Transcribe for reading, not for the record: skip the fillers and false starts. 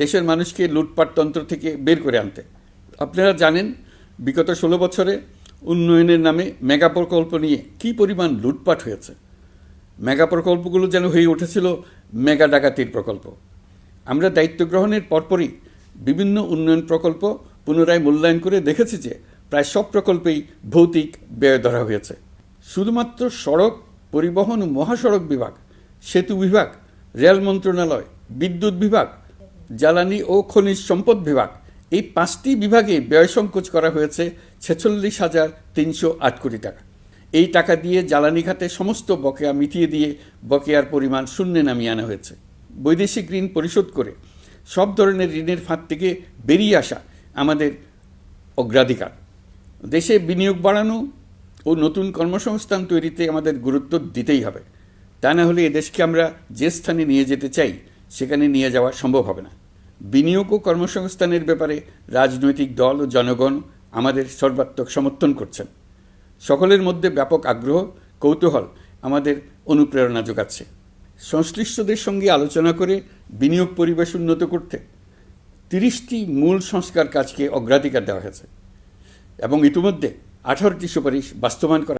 দেশের মানুষকে লুটপাটতন্ত্র থেকে বের করে আনতে। আপনারা জানেন বিগত 16 বছরে উন্নয়নের নামে মেগা প্রকল্প নিয়ে কী পরিমাণ লুটপাট হয়েছে। মেগা প্রকল্পগুলো যেন হয়ে উঠেছিল মেগা ডাকাতির প্রকল্প। আমরা দায়িত্ব গ্রহণের পরপরই বিভিন্ন উন্নয়ন প্রকল্প পুনরায় মূল্যায়ন করে দেখেছি যে প্রায় সব প্রকল্পেই ভৌতিক ব্যয় ধরা হয়েছে। শুধুমাত্র সড়ক পরিবহন ও মহাসড়ক বিভাগ, সেতু বিভাগ, রেল মন্ত্রণালয়, বিদ্যুৎ বিভাগ, জ্বালানি ও খনিজ সম্পদ বিভাগ, এই 5টি বিভাগে ব্যয় সংকোচ করা হয়েছে 46,308 কোটি টাকা। এই টাকা দিয়ে জ্বালানি খাতে সমস্ত বকেয়া মিটিয়ে দিয়ে বকেয়ার পরিমাণ শূন্যে নামিয়ে আনা হয়েছে। বৈদেশিক ঋণ পরিশোধ করে সব ধরনের ঋণের ফাঁদ থেকে বেরিয়ে আসা আমাদের অগ্রাধিকার। দেশে বিনিয়োগ বাড়ানো ও নতুন কর্মসংস্থান তৈরিতে আমাদের গুরুত্ব দিতেই হবে। তা না হলে এদেশকে আমরা যে স্থানে নিয়ে যেতে চাই সেখানে নিয়ে যাওয়া সম্ভব হবে না। বিনিয়োগ ও কর্মসংস্থানের ব্যাপারে রাজনৈতিক দল ও জনগণ আমাদের সর্বাত্মক সমর্থন করছেন। সকলের মধ্যে ব্যাপক আগ্রহ, কৌতূহল আমাদের অনুপ্রেরণা যোগাচ্ছে। সংশ্লিষ্টদের সঙ্গে আলোচনা করে বিনিয়োগ পরিবেশ উন্নত করতে 30টি মূল সংস্কার কাজকে অগ্রাধিকার দেওয়া হয়েছে এবং ইতিমধ্যে 18টি সুপারিশ বাস্তবায়ন করা